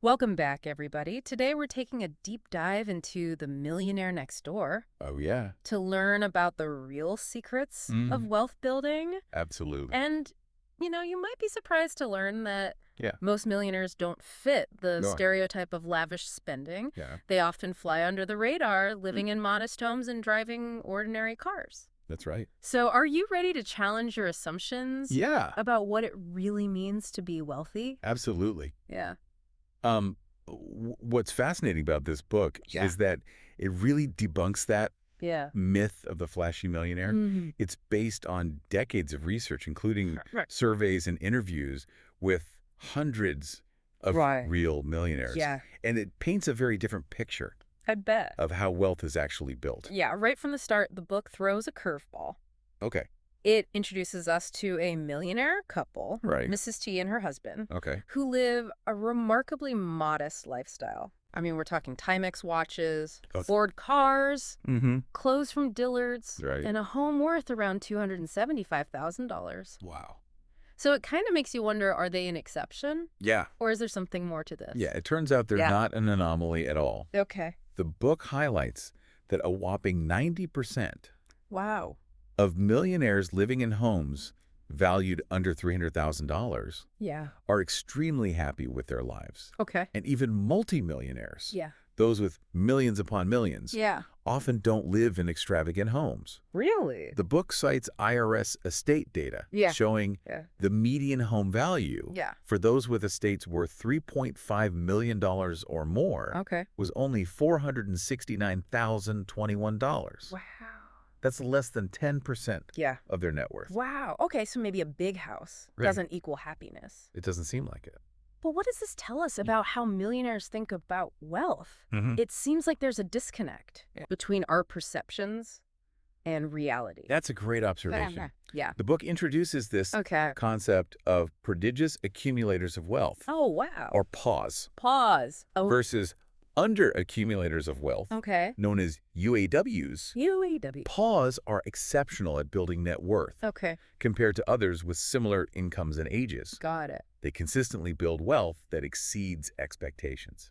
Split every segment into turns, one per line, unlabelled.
Welcome back, everybody. Today we're taking a deep dive into the Millionaire Next Door
Oh, yeah.
to learn about the real secrets of
Mm,
wealth building.
absolutely.
And, you might be surprised to learn that
Yeah.
most millionaires don't fit the
No.
stereotype of lavish spending.
Yeah.
They often fly under the radar, living in modest homes and driving ordinary cars.
That's right.
So, are you ready to challenge your assumptions
Yeah.
about what it really means to be wealthy?
Absolutely.
Yeah.
What's fascinating about this book
Yeah.
is that it really debunks that
Yeah.
myth of the flashy millionaire.
Mhm.
It's based on decades of research, including
Right.
surveys and interviews with hundreds of
Right.
real millionaires.
Yeah.
And it paints a very different picture
I bet.
of how wealth is actually built.
Yeah, right from the start, the book throws a curveball.
Okay.
It introduces us to a millionaire couple,
Right.
Mrs. T and her husband,
Okay.
who live a remarkably modest lifestyle. I mean, we're talking Timex watches,
Okay.
Ford cars,
Mm-hmm.
clothes from Dillard's,
Right.
and a home worth around $275,000.
Wow.
So it kind of makes you wonder, are they an exception?
Yeah.
Or is there something more to this?
Yeah, it turns out they're
Yeah.
not an anomaly at all.
Okay.
The book highlights that a whopping 90%
Wow.
of millionaires living in homes valued under $300,000
Yeah.
are extremely happy with their lives.
Okay.
And even multimillionaires,
Yeah.
those with millions upon millions,
Yeah.
often don't live in extravagant homes.
Really?
The book cites IRS estate data
Yeah.
showing
Yeah.
the median home value
Yeah.
for those with estates worth $3.5 million or more
Okay.
was only $469,021.
Wow.
That's less than 10%
Yeah.
of their net worth.
Wow. Okay, so maybe a big house
Right.
doesn't equal happiness.
It doesn't seem like it.
But what does this tell us about how millionaires think about wealth?
Mm-hmm.
It seems like there's a disconnect between our perceptions and reality.
That's a great observation.
Yeah.
The book introduces this
Okay.
concept of prodigious accumulators of wealth,
Oh, wow.
or PAWs,
Pause. Oh,
versus under accumulators of wealth,
okay.
known as UAWs.
UAW.
PAWs are exceptional at building net worth
Okay.
compared to others with similar incomes and ages.
Got it.
They consistently build wealth that exceeds expectations.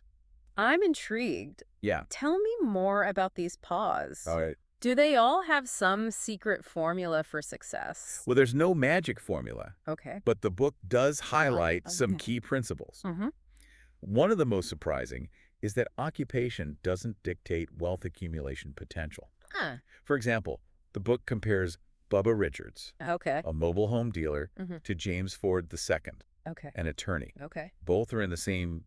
I'm intrigued.
Yeah.
Tell me more about these pause.
All right.
Do they all have some secret formula for success?
Well, there's no magic formula,
Okay.
but the book does highlight some
Okay.
key principles.
Mm-hmm.
One of the most surprising is that occupation doesn't dictate wealth accumulation potential.
Huh.
For example, the book compares Bubba Richards,
Okay.
a mobile home dealer,
Mhm.
to James Ford II,
Okay.
an attorney.
Okay.
Both are in the same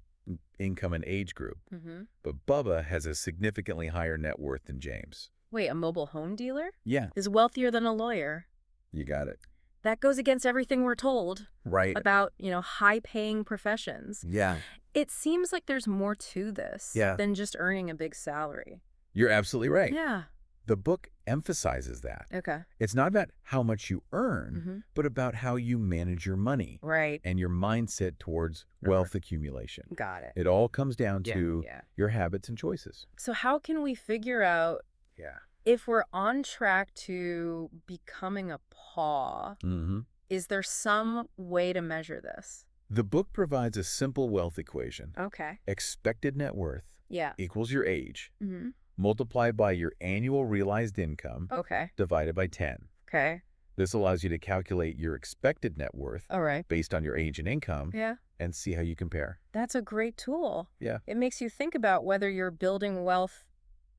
income and age group,
Mm-hmm.
but Bubba has a significantly higher net worth than James.
Wait, a mobile home dealer
Yeah,
is wealthier than a lawyer.
you got it.
That goes against everything we're told
Right.
about, high-paying professions.
Yeah,
It seems like there's more to this
Yeah.
than just earning a big salary.
you're absolutely right.
Yeah.
The book emphasizes that.
Okay.
It's not about how much you earn,
Mm-hmm.
but about how you manage your money
Right.
and your mindset towards wealth accumulation.
Got it.
It all comes down
Yeah,
to
yeah.
your habits and choices.
So how can we figure out
Yeah.
if we're on track to becoming a paw?
Mm-hmm.
Is there some way to measure this?
The book provides a simple wealth equation.
Okay.
Expected net worth
Yeah.
equals your age,
Mm-hmm.
multiplied by your annual realized income,
Okay.
divided by 10.
Okay.
This allows you to calculate your expected net worth
All right.
based on your age and income
Yeah.
and see how you compare.
That's a great tool.
Yeah.
It makes you think about whether you're building wealth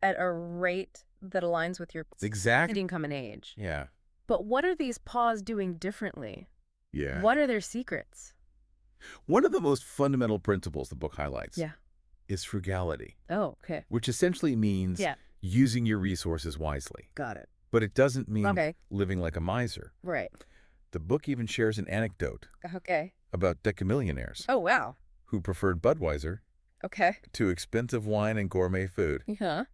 at a rate that aligns with your
Exactly.
income and age.
Yeah.
But what are these paws doing differently?
Yeah.
What are their secrets?
One of the most fundamental principles the book highlights
Yeah.
is frugality,
Oh, okay.
which essentially means
Yeah.
using your resources wisely.
Got it.
But it doesn't mean
Okay.
living like a miser.
Right.
The book even shares an anecdote
Okay.
about decamillionaires
Oh, wow.
who preferred Budweiser
Okay.
to expensive wine and gourmet food.
Yeah.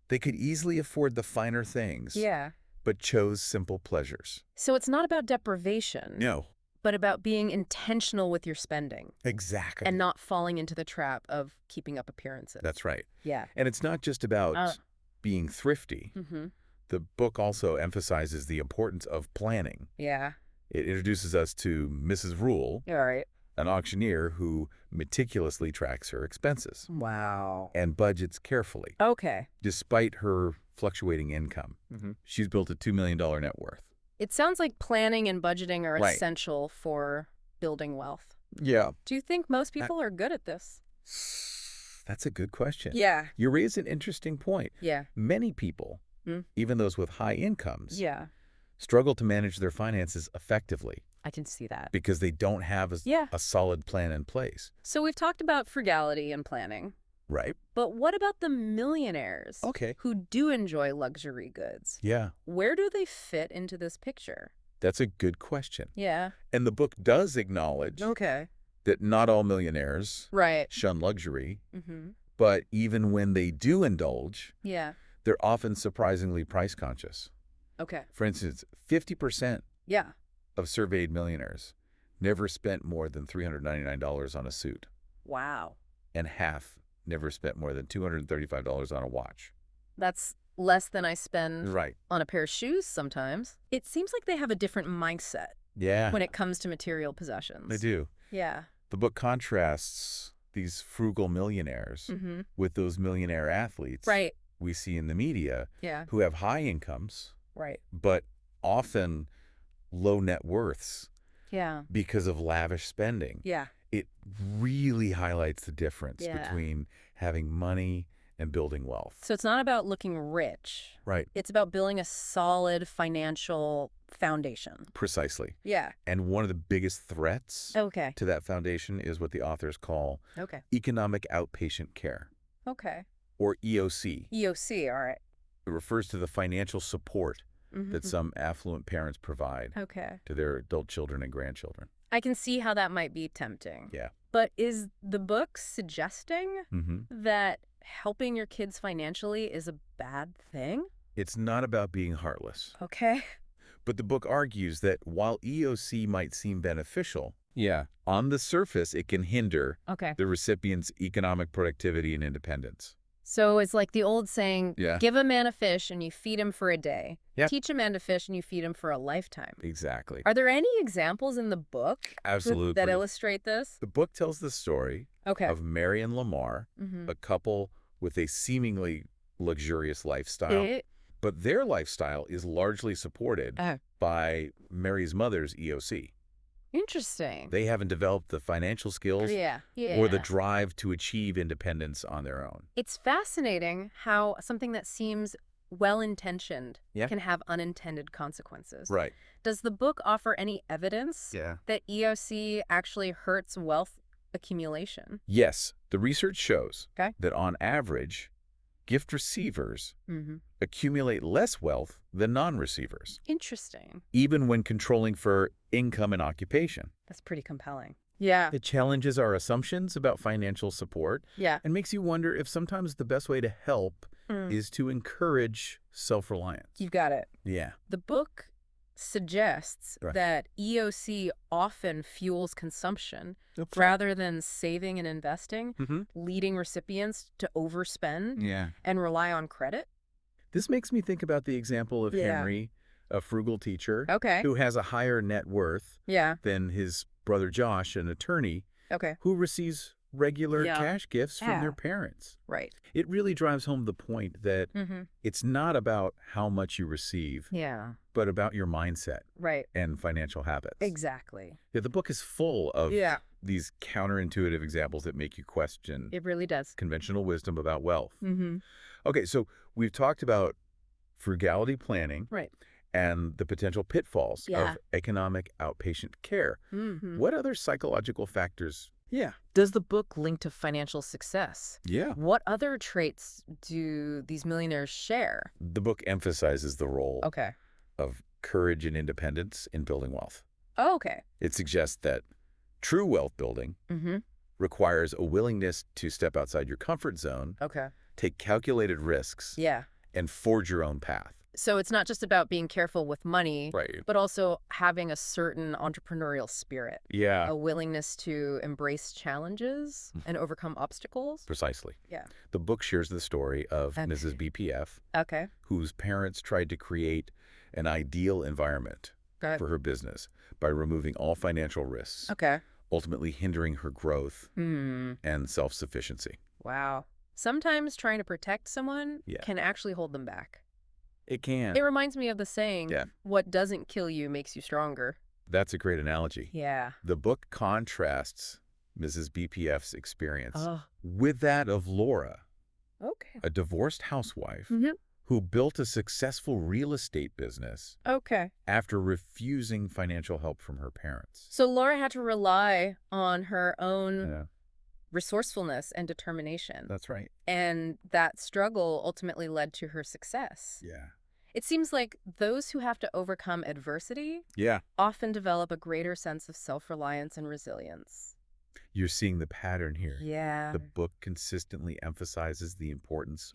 They could easily afford the finer things,
Yeah.
but chose simple pleasures.
So it's not about deprivation,
No,
but about being intentional with your spending
exactly.
and not falling into the trap of keeping up appearances.
That's right.
Yeah.
And it's not just about
Uh,
being thrifty.
Mm-hmm.
The book also emphasizes the importance of planning.
Yeah.
It introduces us to Mrs. Rule,
All right.
an auctioneer who meticulously tracks her expenses
Wow.
and budgets carefully.
Okay.
Despite her fluctuating income, she's built a $2 million net worth.
It sounds like planning and budgeting are
Right.
essential for building wealth.
Yeah.
Do you think most people are good at this?
That's a good question.
Yeah.
You raise an interesting point.
Yeah.
Many people, even those with high incomes,
Yeah.
struggle to manage their finances effectively
I can see that.
because they don't have a solid plan in place.
So we've talked about frugality and planning.
Right.
But what about the millionaires
Okay.
who do enjoy luxury goods?
Yeah,
Where do they fit into this picture?
that's a good question.
Yeah.
And the book does acknowledge
Okay.
that not all millionaires
Right.
shun luxury,
Mm-hmm.
but even when they do indulge,
Yeah.
they're often surprisingly price conscious.
Okay.
For instance, 50%
Yeah.
of surveyed millionaires never spent more than $399 on a suit,
Wow.
and half never spent more than $235 on a watch.
That's less than I spend
Right.
on a pair of shoes sometimes. It seems like they have a different mindset
Yeah,
when it comes to material possessions.
they do.
Yeah.
The book contrasts these frugal millionaires
Mm-hmm.
with those millionaire athletes
Right.
we see in the media
Yeah.
who have high incomes,
Right.
but often low net worths
Yeah.
because of lavish spending.
Yeah.
It really highlights the difference
Yeah.
between having money and building wealth.
So it's not about looking rich.
Right.
It's about building a solid financial foundation.
Precisely.
Yeah.
And one of the biggest threats
Okay.
to that foundation is what the authors call
Okay.
economic outpatient care,
Okay.
or EOC.
EOC. All right.
It refers to the financial support
Mm-hmm.
that some affluent parents provide
Okay.
to their adult children and grandchildren.
I can see how that might be tempting.
Yeah.
But is the book suggesting
Mm-hmm.
that helping your kids financially is a bad thing?
It's not about being heartless.
Okay.
But the book argues that while EOC might seem beneficial, on the surface it can hinder
Okay.
the recipient's economic productivity and independence.
So it's like the old saying,
Yeah.
give a man a fish and you feed him for a day.
Yeah.
Teach a man to fish and you feed him for a lifetime.
Exactly.
Are there any examples in the book
Absolutely.
that illustrate this?
The book tells the story
Okay.
of Mary and Lamar,
Mm-hmm.
a couple with a seemingly luxurious lifestyle. But their lifestyle is largely supported by Mary's mother's EOC.
Interesting.
They haven't developed the financial skills
Yeah.
or the drive to achieve independence on their own.
It's fascinating how something that seems well-intentioned
Yeah.
can have unintended consequences.
Right.
Does the book offer any evidence
Yeah.
that EOC actually hurts wealth accumulation?
Yes, the research shows
Okay.
that on average, gift receivers
Mm-hmm.
accumulate less wealth than non-receivers,
Interesting.
even when controlling for income and occupation.
That's pretty compelling. Yeah.
It challenges our assumptions about financial support
Yeah.
and makes you wonder if sometimes the best way to help is to encourage self-reliance.
You've got it.
Yeah.
The book suggests
Right.
that EOC often fuels consumption
Okay.
rather than saving and investing,
Mm-hmm.
leading recipients to overspend
Yeah.
and rely on credit.
This makes me think about the example of
Yeah.
Henry, a frugal teacher
Okay.
who has a higher net worth
Yeah.
than his brother Josh, an attorney,
Okay.
who receives regular
Yeah.
cash gifts from
Yeah.
their parents.
Right.
It really drives home the point that
Mm-hmm.
it's not about how much you receive,
Yeah.
but about your mindset
Right.
and financial habits.
Exactly.
Yeah, the book is full of
Yeah.
these counterintuitive examples that make you question
It really does.
conventional wisdom about wealth.
Mm-hmm.
Okay, so we've talked about frugality planning
Right.
and the potential pitfalls
Yeah.
of economic outpatient care.
Mm-hmm.
What other psychological factors?
Does the book link to financial success?
Yeah.
What other traits do these millionaires share?
The book emphasizes the role
Okay.
of courage and independence in building wealth.
Oh, okay.
It suggests that true wealth building
Mm-hmm.
requires a willingness to step outside your comfort zone,
Okay.
take calculated risks,
Yeah.
and forge your own path.
So it's not just about being careful with money,
Right.
but also having a certain entrepreneurial spirit,
Yeah.
a willingness to embrace challenges and overcome obstacles.
Precisely.
Yeah.
The book shares the story of
Okay.
Mrs. BPF,
Okay.
whose parents tried to create an ideal environment
Got it.
for her business by removing all financial risks,
Okay.
ultimately hindering her growth and self-sufficiency.
Wow. Sometimes trying to protect someone
Yeah.
can actually hold them back.
It can.
It reminds me of the saying,
Yeah.
what doesn't kill you makes you stronger.
That's a great analogy.
Yeah.
The book contrasts Mrs. BPF's experience with that of Laura,
Okay.
a divorced housewife who built a successful real estate business after refusing financial help from her parents.
So Laura had to rely on her own resourcefulness and determination.
That's right.
And that struggle ultimately led to her success.
Yeah.
It seems like those who have to overcome adversity often develop a greater sense of self-reliance and resilience.
You're seeing the pattern here.
Yeah.
The book consistently emphasizes the importance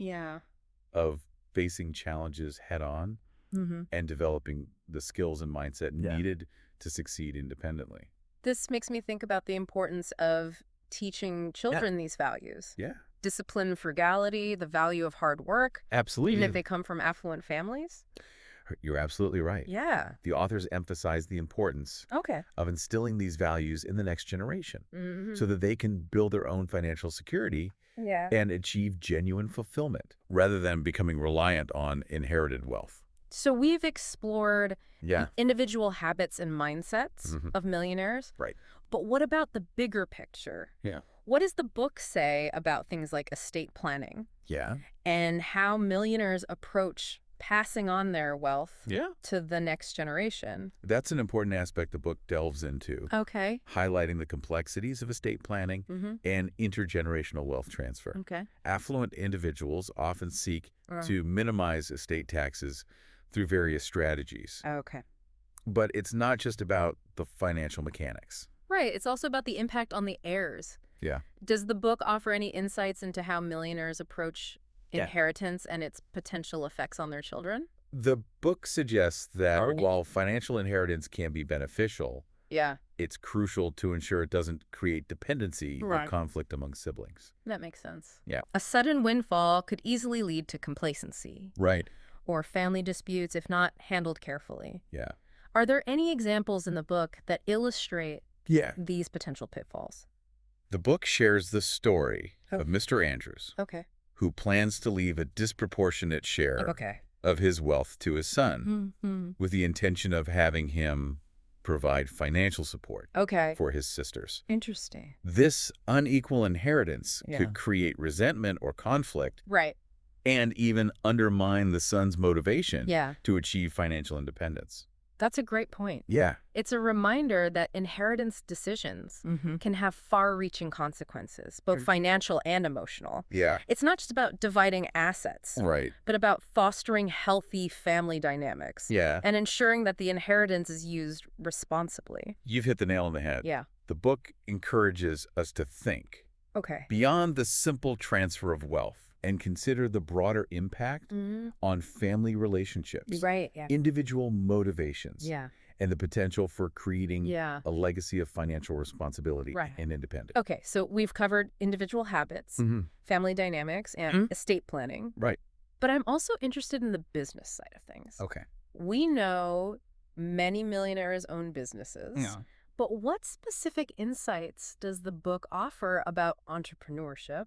of facing challenges head-on and developing the skills and mindset needed to succeed independently.
This makes me think about the importance of teaching children these values.
Yeah.
Discipline, frugality, the value of hard work.
Absolutely.
Even if they come from affluent families.
You're absolutely right.
Yeah.
The authors emphasize the importance of instilling these values in the next generation so that they can build their own financial security and achieve genuine fulfillment rather than becoming reliant on inherited wealth.
So we've explored individual habits and mindsets of millionaires.
Right.
But what about the bigger picture?
Yeah.
What does the book say about things like estate planning?
Yeah.
And how millionaires approach passing on their wealth to the next generation?
That's an important aspect the book delves into.
Okay.
Highlighting the complexities of estate planning and intergenerational wealth transfer.
Okay.
Affluent individuals often seek to minimize estate taxes through various strategies.
Okay.
But it's not just about the financial mechanics.
Right. It's also about the impact on the heirs.
Yeah.
Does the book offer any insights into how millionaires approach inheritance and its potential effects on their children?
The book suggests that while financial inheritance can be beneficial, it's crucial to ensure it doesn't create dependency or conflict among siblings.
That makes sense.
Yeah.
A sudden windfall could easily lead to complacency.
Right.
Or family disputes if not handled carefully.
Yeah.
Are there any examples in the book that illustrate these potential pitfalls?
The book shares the story of Mr. Andrews, who plans to leave a disproportionate share of his wealth to his son with the intention of having him provide financial support for his sisters.
Interesting.
This unequal inheritance could create resentment or conflict and even undermine the son's motivation to achieve financial independence.
That's a great point.
Yeah.
It's a reminder that inheritance decisions can have far-reaching consequences, both financial and emotional.
Yeah.
It's not just about dividing assets, but about fostering healthy family dynamics and ensuring that the inheritance is used responsibly.
You've hit the nail on the head.
Yeah.
The book encourages us to think beyond the simple transfer of wealth and consider the broader impact on family relationships, individual motivations, and the potential for creating a legacy of financial responsibility and independence.
Okay, so we've covered individual habits, family dynamics, and estate planning.
Right.
But I'm also interested in the business side of things.
Okay.
We know many millionaires own businesses.
Yeah.
But what specific insights does the book offer about entrepreneurship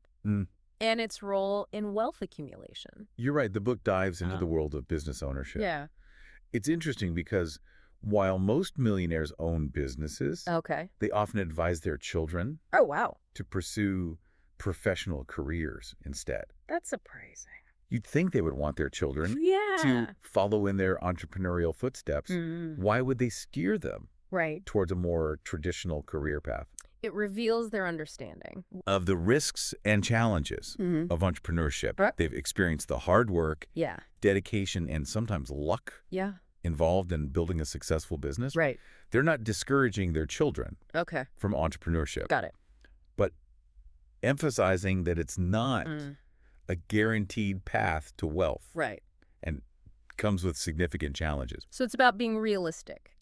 and its role in wealth accumulation?
You're right. The book dives into the world of business ownership.
Yeah.
It's interesting because while most millionaires own businesses, they often advise their children to pursue professional careers instead.
That's surprising.
You'd think they would want their children to follow in their entrepreneurial footsteps. Why would they steer them towards a more traditional career path?
It reveals their understanding
of the risks and challenges of entrepreneurship. They've experienced the hard work, dedication, and sometimes luck involved in building a successful business.
Right.
They're not discouraging their children from entrepreneurship.
Got it.
But emphasizing that it's not a guaranteed path to wealth.
Right.
And comes with significant challenges.
So it's about being realistic.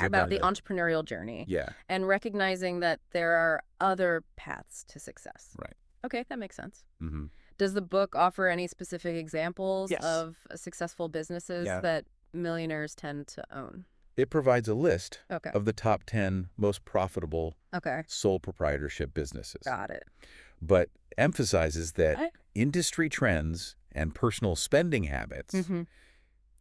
About the entrepreneurial journey.
Yeah.
And recognizing that there are other paths to success.
Right.
Okay, that makes sense. Does the book offer any specific examples of successful businesses that millionaires tend to own?
It provides a list of the top 10 most profitable sole proprietorship businesses.
Got it.
But emphasizes that industry trends and personal spending habits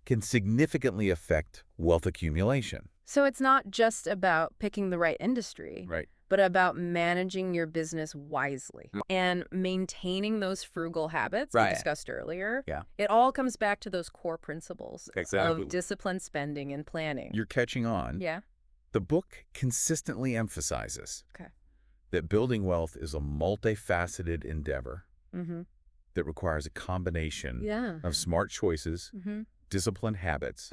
can significantly affect wealth accumulation.
So it's not just about picking the right industry, but about managing your business wisely and maintaining those frugal habits we discussed earlier. It all comes back to those core principles of disciplined spending and planning.
You're catching on. The book consistently emphasizes that building wealth is a multifaceted endeavor that requires a combination of smart choices, disciplined habits,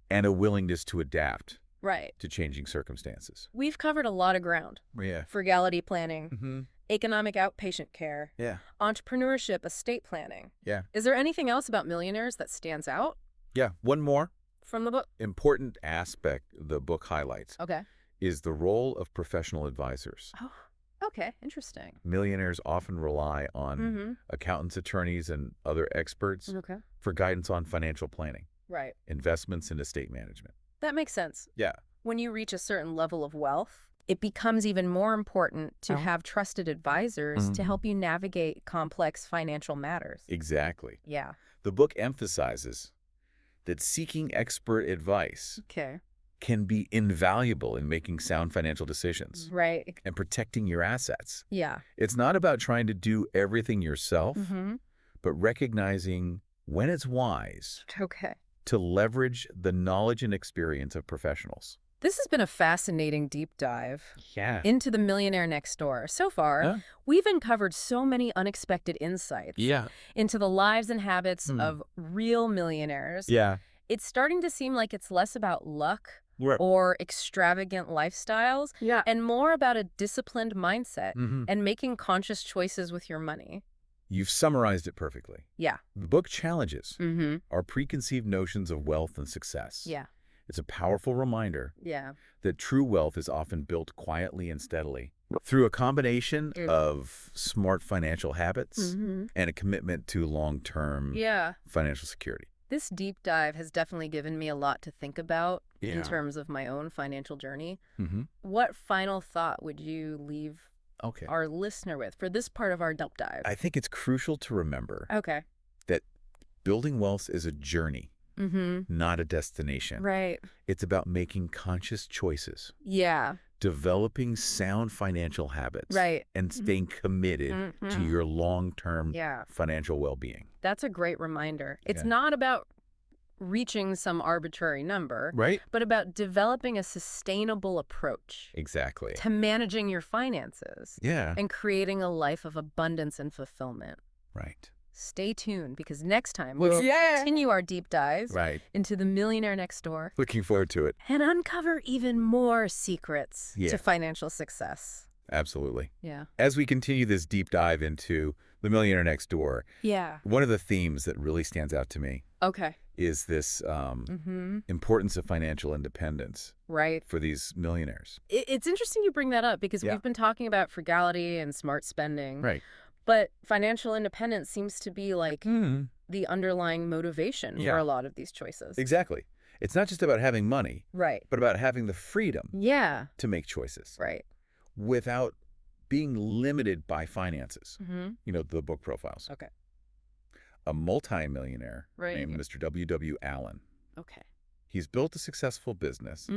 and a willingness to adapt to changing circumstances.
We've covered a lot of ground. Frugality planning, economic outpatient care, entrepreneurship, estate planning. Is there anything else about Millionaires that stands out?
One more
from the book.
Important aspect the book highlights is the role of professional advisors.
Interesting.
Millionaires often rely on accountants, attorneys, and other experts for guidance on financial planning, investments, and estate management.
That makes sense. When you reach a certain level of wealth, it becomes even more important to have trusted advisors to help you navigate complex financial matters.
Exactly. The book emphasizes that seeking expert advice can be invaluable in making sound financial decisions and protecting your assets. It's not about trying to do everything yourself, but recognizing when it's wise to leverage the knowledge and experience of professionals.
This has been a fascinating deep dive into the Millionaire Next Door. So far, we've uncovered so many unexpected insights into the lives and habits of real millionaires. It's starting to seem like it's less about luck or extravagant lifestyles and more about a disciplined mindset and making conscious choices with your money.
You've summarized it perfectly. The book challenges our preconceived notions of wealth and success. It's a powerful reminder that true wealth is often built quietly and steadily through a combination of smart financial habits and a commitment to long-term financial security.
This deep dive has definitely given me a lot to think about in terms of my own financial journey. What final thought would you leave our listener with for this part of our deep dive?
I think it's crucial to remember that building wealth is a journey, not a destination. It's about making conscious choices. Developing sound financial habits. And staying committed to your long-term financial well-being.
That's a great reminder. It's not about reaching some arbitrary number, but about developing a sustainable approach to managing your finances and creating a life of abundance and fulfillment. Stay tuned, because next time we'll continue our deep dive into the Millionaire Next Door.
Looking forward to it.
And uncover even more secrets to financial success.
Absolutely. As we continue this deep dive into the Millionaire Next Door, one of the themes that really stands out to me is this importance of financial independence for these millionaires.
It's interesting you bring that up, because we've been talking about frugality and smart spending. But financial independence seems to be like the underlying motivation for a lot of these choices.
Exactly. It's not just about having money, but about having the freedom to make choices without being limited by finances. You know, the book profiles. A multi-millionaire named Mr. W.W. Allen. He's built a successful business,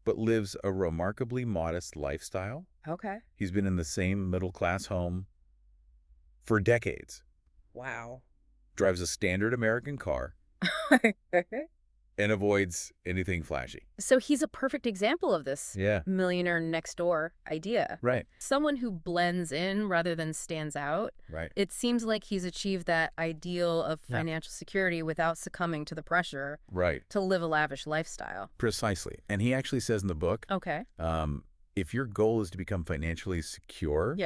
but lives a remarkably modest lifestyle. He's been in the same middle-class home for decades. Drives a standard American car and avoids anything flashy.
So he's a perfect example of this Millionaire Next Door idea. Someone who blends in rather than stands out. It seems like he's achieved that ideal of financial security without succumbing to the pressure to live a lavish lifestyle.
Precisely. And he actually says in the book, if your goal is to become financially secure,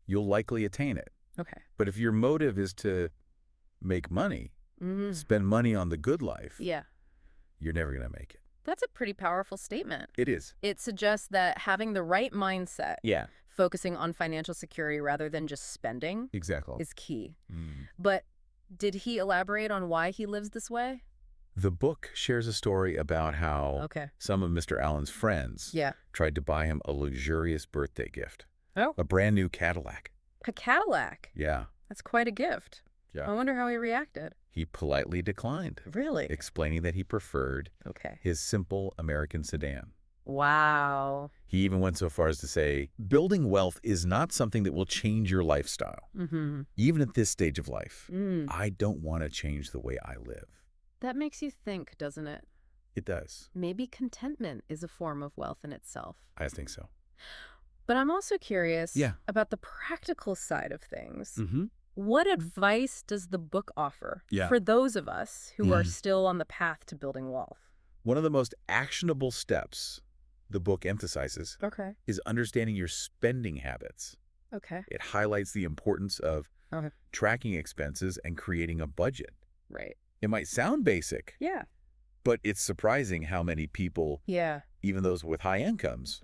you'll likely attain it. But if your motive is to make money, spend money on the good life, you're never going to make it.
That's a pretty powerful statement.
It is.
It suggests that having the right mindset, focusing on financial security rather than just spending, is key. But did he elaborate on why he lives this way?
The book shares a story about how some of Mr. Allen's friends tried to buy him a luxurious birthday gift.
Oh.
A brand new Cadillac.
A Cadillac?
Yeah.
That's quite a gift.
Yeah.
I wonder how he reacted.
He politely declined.
Really?
Explaining that he preferred his simple American sedan.
Wow.
He even went so far as to say, building wealth is not something that will change your lifestyle. Even at this stage of life, I don't want to change the way I live.
That makes you think, doesn't it?
It does.
Maybe contentment is a form of wealth in itself.
I think so.
But I'm also curious about the practical side of things. What advice does the book offer for those of us who are still on the path to building wealth?
One of the most actionable steps the book emphasizes is understanding your spending habits. It highlights the importance of tracking expenses and creating a budget.
Right.
It might sound basic.
Yeah.
But it's surprising how many people, even those with high incomes,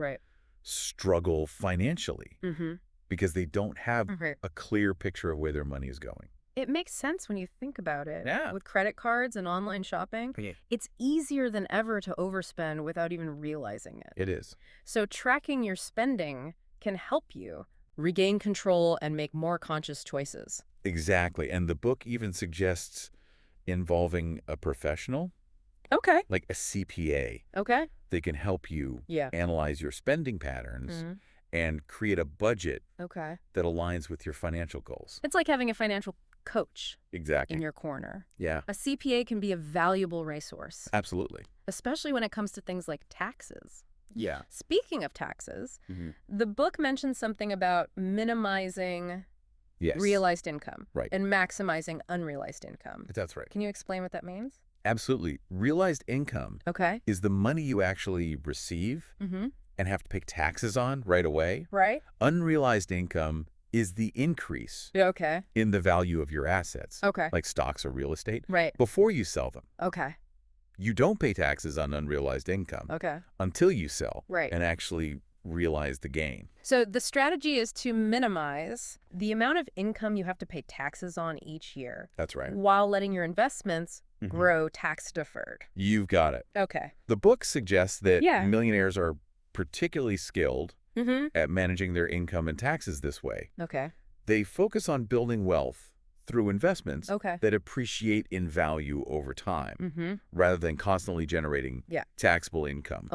struggle financially because they don't have a clear picture of where their money is going.
It makes sense when you think about it.
Yeah.
With credit cards and online shopping, it's easier than ever to overspend without even realizing it.
It is.
So tracking your spending can help you regain control and make more conscious choices.
Exactly. And the book even suggests involving a professional. Like a CPA. They can help you analyze your spending patterns and create a budget that aligns with your financial goals.
It's like having a financial coach
in
your corner.
Yeah.
A CPA can be a valuable resource.
Absolutely.
Especially when it comes to things like taxes.
Yeah.
Speaking of taxes, the book mentions something about minimizing realized income and maximizing unrealized income.
That's right.
Can you explain what that means?
Absolutely. Realized income is the money you actually receive and have to pay taxes on right away.
Right.
Unrealized income is the increase in the value of your assets, like stocks or real estate, before you sell them. You don't pay taxes on unrealized income until you sell and actually realize the gain.
So the strategy is to minimize the amount of income you have to pay taxes on each year.
That's right.
While letting your investments grow tax deferred.
You've got it. The book suggests that millionaires are particularly skilled at managing their income and taxes this way. They focus on building wealth through investments that appreciate in value over time rather than constantly generating taxable income.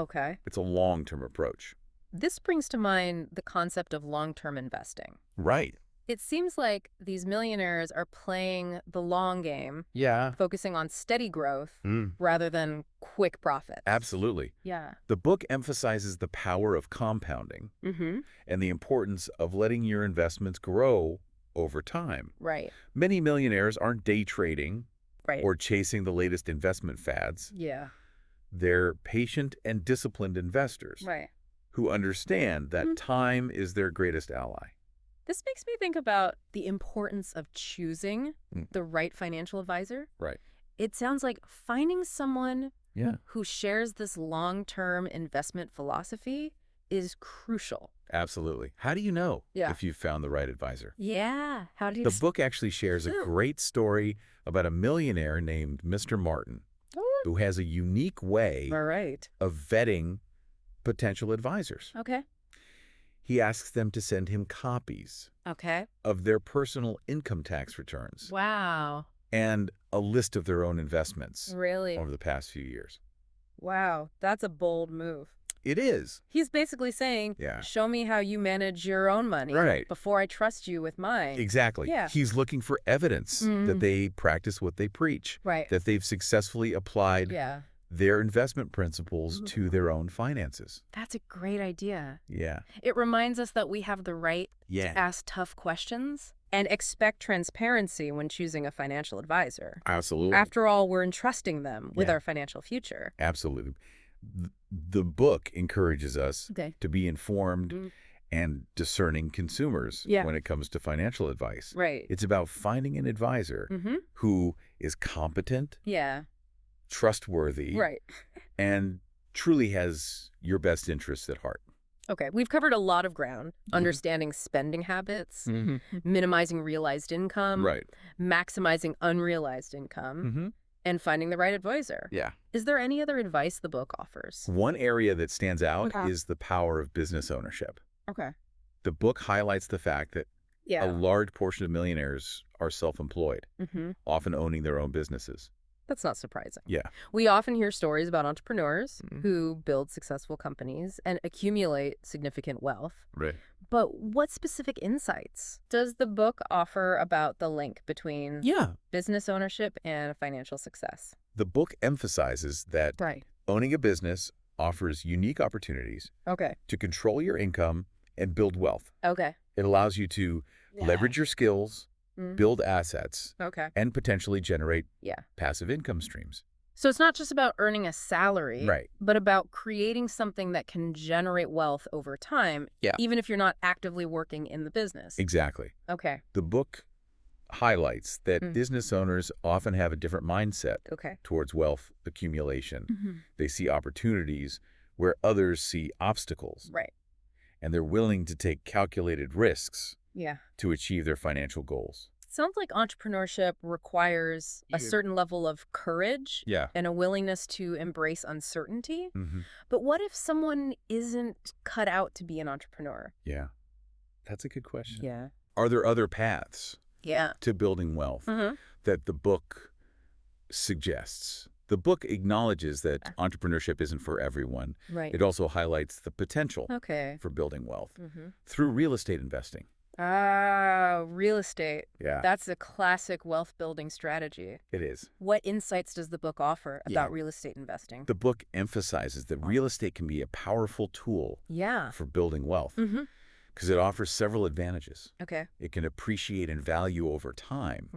It's a long-term approach.
This brings to mind the concept of long-term investing.
Right.
It seems like these millionaires are playing the long game, focusing on steady growth rather than quick profits.
Absolutely.
Yeah.
The book emphasizes the power of compounding and the importance of letting your investments grow over time.
Right.
Many millionaires aren't day trading or chasing the latest investment fads.
Yeah.
They're patient and disciplined investors who understand that time is their greatest ally.
This makes me think about the importance of choosing the right financial advisor.
Right.
It sounds like finding someone who shares this long-term investment philosophy is crucial.
Absolutely. How do you know if you've found the right advisor?
Yeah. How do you...
The book actually shares a great story about a millionaire named Mr. Martin who has a unique way of vetting potential advisors. He asks them to send him copies of their personal income tax returns.
Wow.
And a list of their own investments
Really?
over the past few years.
Wow. That's a bold move.
It is.
He's basically saying, show me how you manage your own money before I trust you with mine.
Exactly.
Yeah.
He's looking for evidence that they practice what they preach, that they've successfully applied their investment principles to their own finances.
That's a great idea.
Yeah.
It reminds us that we have the right to ask tough questions and expect transparency when choosing a financial advisor.
Absolutely.
After all, we're entrusting them with our financial future.
Absolutely. The book encourages us to be informed and discerning consumers when it comes to financial advice.
Right.
It's about finding an advisor who is competent, trustworthy, and truly has your best interests at heart.
Okay, we've covered a lot of ground. Understanding spending habits, minimizing realized income, maximizing unrealized income, And finding the right advisor.
Yeah.
Is there any other advice the book offers?
One area that stands out is the power of business ownership.
Okay.
The book highlights the fact that a large portion of millionaires are self-employed, often owning their own businesses.
That's not surprising.
Yeah.
We often hear stories about entrepreneurs who build successful companies and accumulate significant wealth.
Right.
But what specific insights does the book offer about the link between business ownership and financial success?
The book emphasizes that owning a business offers unique opportunities to control your income and build wealth. It allows you to leverage your skills, build assets, and potentially generate passive income streams.
So it's not just about earning a salary, but about creating something that can generate wealth over time, even if you're not actively working in the business.
Exactly.
Okay.
The book highlights that business owners often have a different mindset towards wealth accumulation. They see opportunities where others see obstacles. And they're willing to take calculated risks to achieve their financial goals.
Sounds like entrepreneurship requires a certain level of courage and a willingness to embrace uncertainty. But what if someone isn't cut out to be an entrepreneur?
Yeah, that's a good question. Are there other paths to building wealth that the book suggests? The book acknowledges that entrepreneurship isn't for everyone. It also highlights the potential for building wealth through real estate investing.
Ah, real estate.
Yeah.
That's a classic wealth building strategy.
It is.
What insights does the book offer about real estate investing?
The book emphasizes that real estate can be a powerful tool for building wealth because it offers several advantages. It can appreciate in value over time,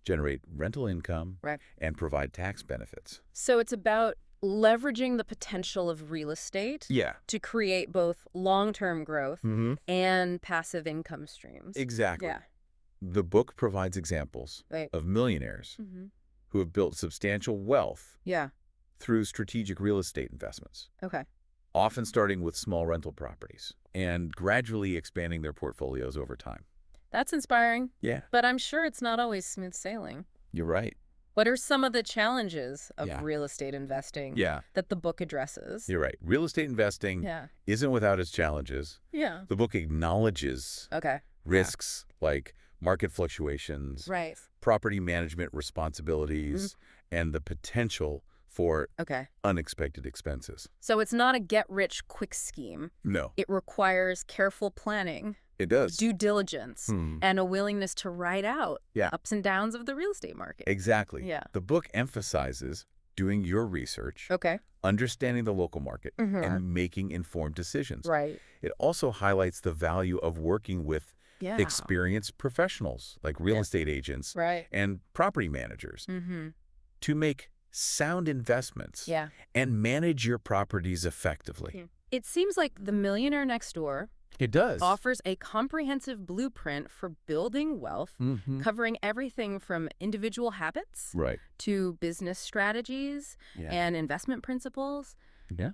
generate rental income, and provide tax benefits.
So it's about leveraging the potential of real estate to create both long-term growth and passive income streams.
Exactly. The book provides examples of millionaires who have built substantial wealth through strategic real estate investments. Often starting with small rental properties and gradually expanding their portfolios over time.
That's inspiring.
Yeah.
But I'm sure it's not always smooth sailing.
You're right.
What are some of the challenges of real estate investing that the book addresses?
You're right. Real estate investing isn't without its challenges. The book acknowledges risks like market fluctuations, property management responsibilities, and the potential for unexpected expenses.
So it's not a get-rich-quick scheme.
No.
It requires careful planning.
It does.
Due diligence and a willingness to ride out ups and downs of the real estate market.
Exactly. The book emphasizes doing your research, understanding the local market, and making informed decisions. It also highlights the value of working with experienced professionals like real estate agents and property managers to make sound investments and manage your properties effectively.
It seems like The Millionaire Next Door offers a comprehensive blueprint for building wealth, covering everything from individual habits to business strategies and investment principles.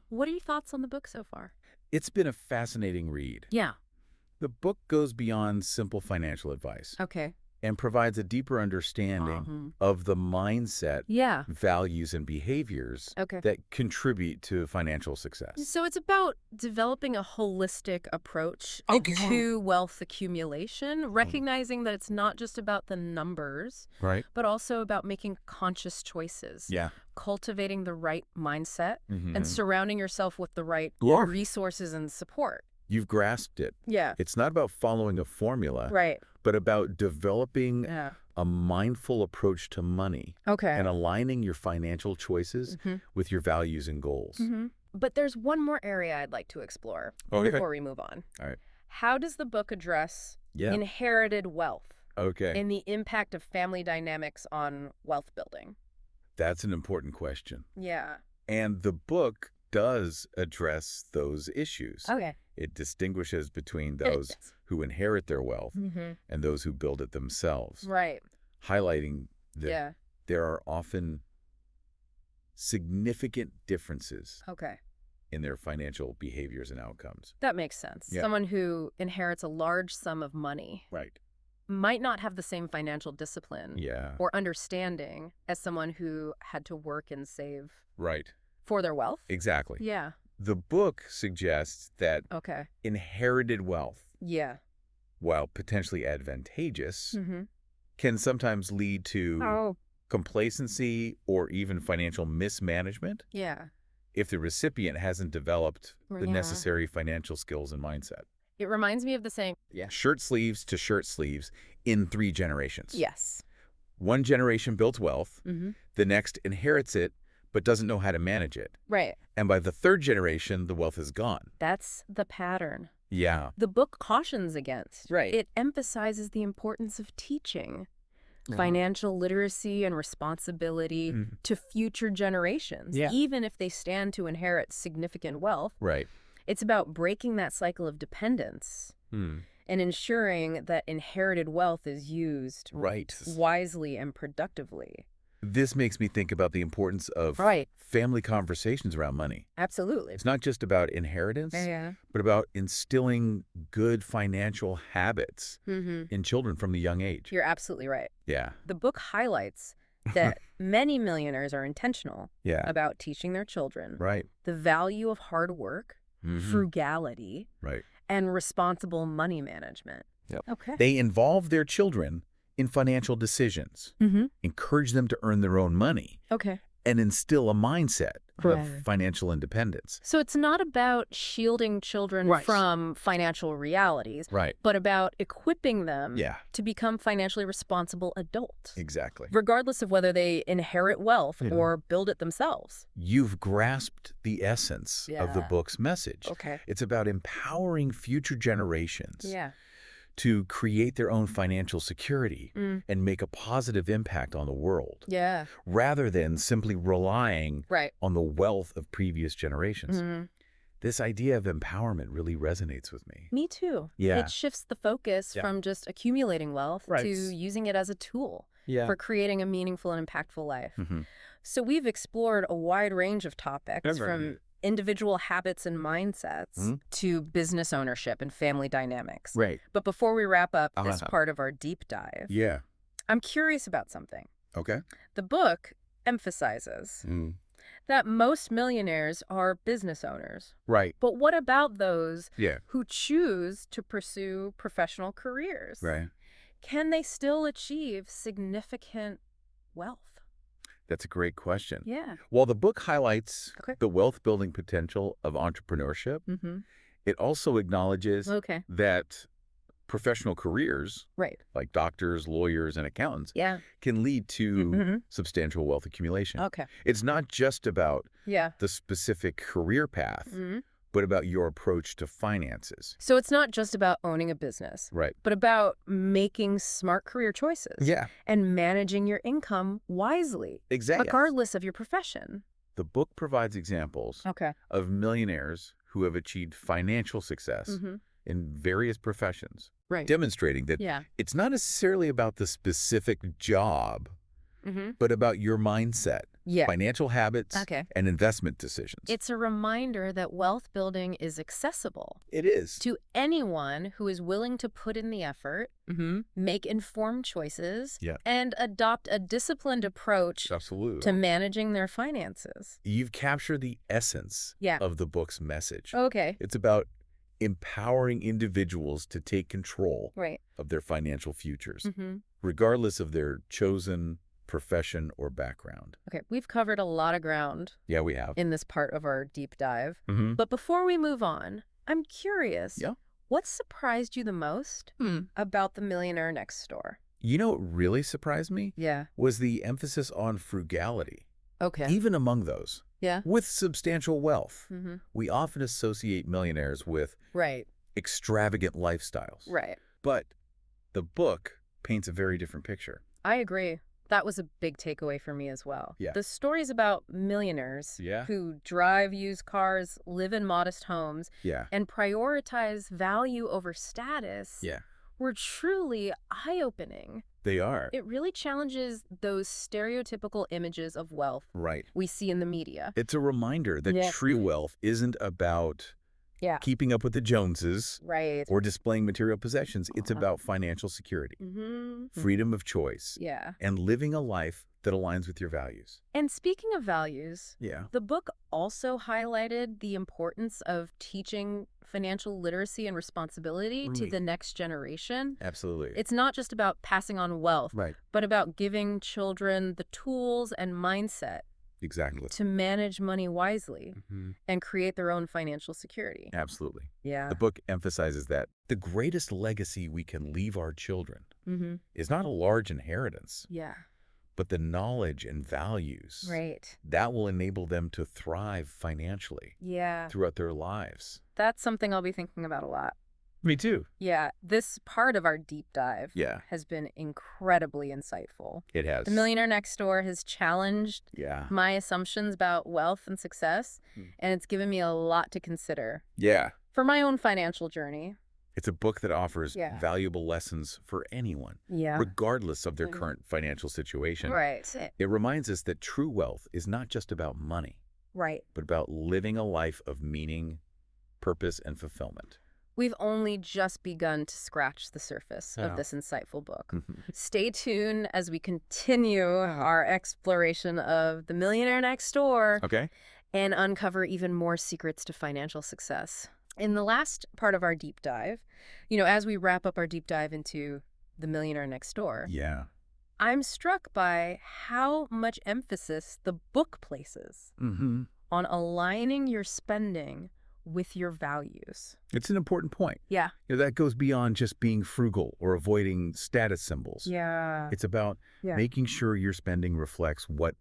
What are your thoughts on the book so far?
It's been a fascinating read. The book goes beyond simple financial advice. And provides a deeper understanding of the mindset, values, and behaviors that contribute to financial success.
So it's about developing a holistic approach to wealth accumulation, recognizing that it's not just about the numbers, but also about making conscious choices, cultivating the right mindset, and surrounding yourself with the right resources and support.
You've grasped it. It's not about following a formula, but about developing a mindful approach to money and aligning your financial choices with your values and goals.
But there's one more area I'd like to explore before we move on. How does the book address inherited wealth and the impact of family dynamics on wealth building?
That's an important question. And the book does address those issues. It distinguishes between those who inherit their wealth and those who build it themselves. Highlighting that there are often significant differences in their financial behaviors and outcomes.
That makes sense. Someone who inherits a large sum of money might not have the same financial discipline or understanding as someone who had to work and save for their wealth.
Exactly.
Yeah.
The book suggests that inherited wealth, while potentially advantageous, can sometimes lead to complacency or even financial mismanagement if the recipient hasn't developed the necessary financial skills and mindset.
It reminds me of the saying,
shirt sleeves to shirt sleeves in 3 generations.
Yes.
One generation builds wealth, the next inherits it, but doesn't know how to manage it.
Right.
And by the 3rd generation, the wealth is gone.
That's the pattern.
Yeah.
The book cautions against.
Right.
It emphasizes the importance of teaching financial literacy and responsibility to future generations, even if they stand to inherit significant wealth.
Right.
It's about breaking that cycle of dependence and ensuring that inherited wealth is used wisely and productively.
This makes me think about the importance of family conversations around money.
Absolutely.
It's not just about inheritance, but about instilling good financial habits in children from a young age.
You're absolutely right.
Yeah.
The book highlights that many millionaires are intentional about teaching their children the value of hard work, frugality, and responsible money management.
Yep.
Okay.
They involve their children in financial decisions, encourage them to earn their own money, and instill a mindset of financial independence.
So it's not about shielding children from financial realities, but about equipping them to become financially responsible adults.
Exactly.
Regardless of whether they inherit wealth or build it themselves.
You've grasped the essence of the book's message.
Okay.
It's about empowering future generations to create their own financial security and make a positive impact on the world, rather than simply relying on the wealth of previous generations. This idea of empowerment really resonates with me.
Me too.
Yeah.
It shifts the focus from just accumulating wealth to using it as a tool for creating a meaningful and impactful life. So we've explored a wide range of topics from individual habits and mindsets to business ownership and family dynamics.
Right.
But before we wrap up this part of our deep dive, I'm curious about something.
Okay.
The book emphasizes that most millionaires are business owners.
Right.
But what about those who choose to pursue professional careers?
Right.
Can they still achieve significant wealth?
That's a great question.
Yeah.
While the book highlights the wealth-building potential of entrepreneurship, it also acknowledges that professional careers, like doctors, lawyers, and accountants, can lead to substantial wealth accumulation.
Okay.
It's not just about the specific career path, but about your approach to finances.
So it's not just about owning a business, but about making smart career choices and managing your income wisely, regardless of your profession.
The book provides examples of millionaires who have achieved financial success in various professions, demonstrating that it's not necessarily about the specific job, but about your mindset, financial habits, and investment decisions.
It's a reminder that wealth building is accessible.
It is.
To anyone who is willing to put in the effort, make informed choices, and adopt a disciplined approach to managing their finances.
You've captured the essence of the book's message.
Okay.
It's about empowering individuals to take control of their financial futures, regardless of their chosen profession or background.
Okay, we've covered a lot of ground.
Yeah, we have.
In this part of our deep dive. But before we move on, I'm curious, what surprised you the most about the Millionaire Next Door?
You know what really surprised me? Was the emphasis on frugality.
Okay.
Even among those. With substantial wealth. We often associate millionaires with extravagant lifestyles. But the book paints a very different picture.
I agree. That was a big takeaway for me as well. The stories about millionaires who drive used cars, live in modest homes, and prioritize value over status were truly eye-opening.
They are.
It really challenges those stereotypical images of wealth we see in the media.
It's a reminder that true wealth isn't about keeping up with the Joneses,
Right.
or displaying material possessions. It's about financial security, freedom of choice, and living a life that aligns with your values.
And speaking of values, the book also highlighted the importance of teaching financial literacy and responsibility to the next generation.
Absolutely.
It's not just about passing on wealth, but about giving children the tools and mindset to manage money wisely and create their own financial security.
Absolutely.
Yeah.
The book emphasizes that the greatest legacy we can leave our children is not a large inheritance, but the knowledge and values that will enable them to thrive financially throughout their lives.
That's something I'll be thinking about a lot.
Me too.
Yeah, this part of our deep dive has been incredibly insightful.
It has.
The Millionaire Next Door has challenged my assumptions about wealth and success, and it's given me a lot to consider for my own financial journey.
It's a book that offers valuable lessons for anyone, regardless of their current financial situation.
Right.
It reminds us that true wealth is not just about money, but about living a life of meaning, purpose, and fulfillment.
We've only just begun to scratch the surface of this insightful book. Stay tuned as we continue our exploration of The Millionaire Next Door and uncover even more secrets to financial success. In the last part of our deep dive, as we wrap up our deep dive into The Millionaire Next Door, I'm struck by how much emphasis the book places on aligning your spending with your values.
It's an important point. That goes beyond just being frugal or avoiding status symbols. It's about making sure your spending reflects what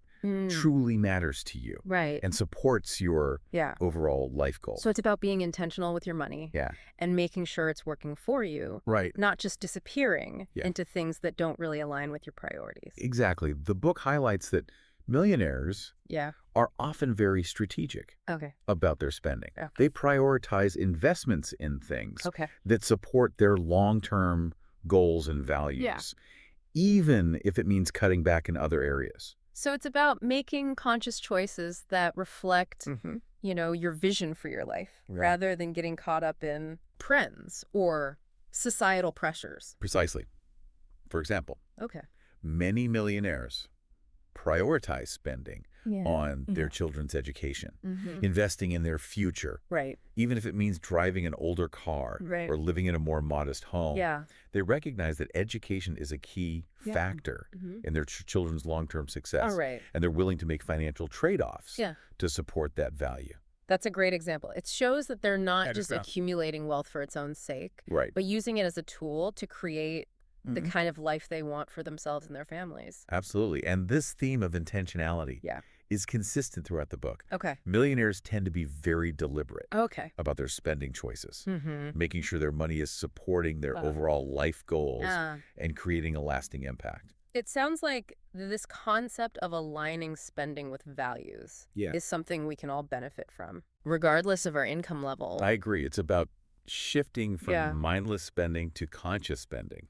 truly matters to you and supports your overall life goal.
So it's about being intentional with your money and making sure it's working for you, not just disappearing into things that don't really align with your priorities.
Exactly. The book highlights that millionaires are often very strategic about their spending. They prioritize investments in things that support their long-term goals and values, even if it means cutting back in other areas.
So it's about making conscious choices that reflect, your vision for your life, rather than getting caught up in trends or societal pressures.
Precisely. For example, many millionaires prioritize spending on their children's education, investing in their future, even if it means driving an older car or living in a more modest home. They recognize that education is a key factor in their children's long-term success, and they're willing to make financial trade-offs to support that value.
That's a great example. It shows that they're not just accumulating wealth for its own sake, but using it as a tool to create the kind of life they want for themselves and their families.
Absolutely. And this theme of intentionality is consistent throughout the book. Millionaires tend to be very deliberate about their spending choices, making sure their money is supporting their overall life goals and creating a lasting impact.
It sounds like this concept of aligning spending with values is something we can all benefit from, regardless of our income level.
I agree. It's about shifting from mindless spending to conscious spending.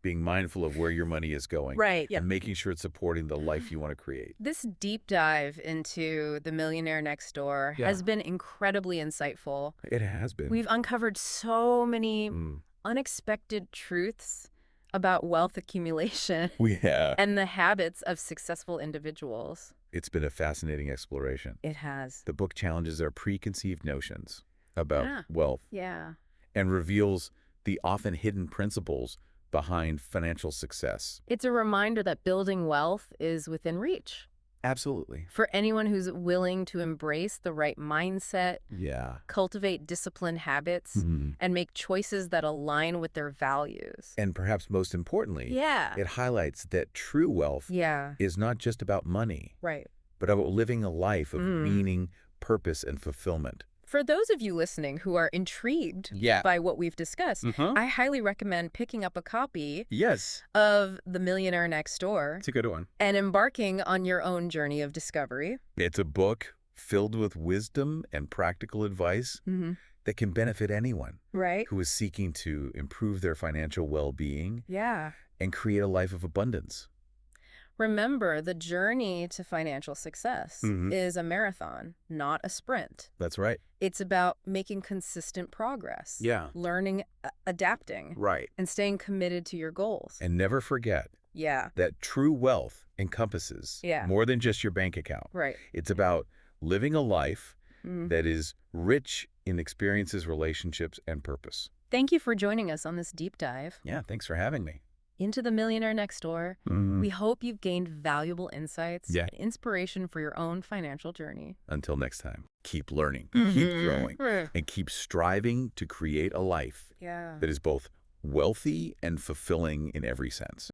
Being mindful of where your money is going. And making sure it's supporting the life you want to create.
This deep dive into The Millionaire Next Door has been incredibly insightful.
It has been.
We've uncovered so many unexpected truths about wealth accumulation and the habits of successful individuals.
It's been a fascinating exploration.
It has.
The book challenges our preconceived notions about wealth and reveals the often hidden principles behind financial success.
It's a reminder that building wealth is within reach.
Absolutely.
For anyone who's willing to embrace the right mindset, cultivate disciplined habits, and make choices that align with their values.
And perhaps most importantly, it highlights that true wealth is not just about money, but about living a life of meaning, purpose, and fulfillment.
For those of you listening who are intrigued by what we've discussed, I highly recommend picking up a copy of The Millionaire Next Door.
It's a good one.
And embarking on your own journey of discovery.
It's a book filled with wisdom and practical advice that can benefit anyone who is seeking to improve their financial well-being and create a life of abundance.
Remember, the journey to financial success is a marathon, not a sprint.
That's right.
It's about making consistent progress.
Yeah.
Learning, adapting.
Right.
And staying committed to your goals.
And never forget that true wealth encompasses more than just your bank account.
Right.
It's about living a life that is rich in experiences, relationships, and purpose.
Thank you for joining us on this deep dive.
Yeah, thanks for having me.
Into the Millionaire Next Door. We hope you've gained valuable insights and inspiration for your own financial journey.
Until next time, keep learning, keep growing, and keep striving to create a life that is both wealthy and fulfilling in every sense.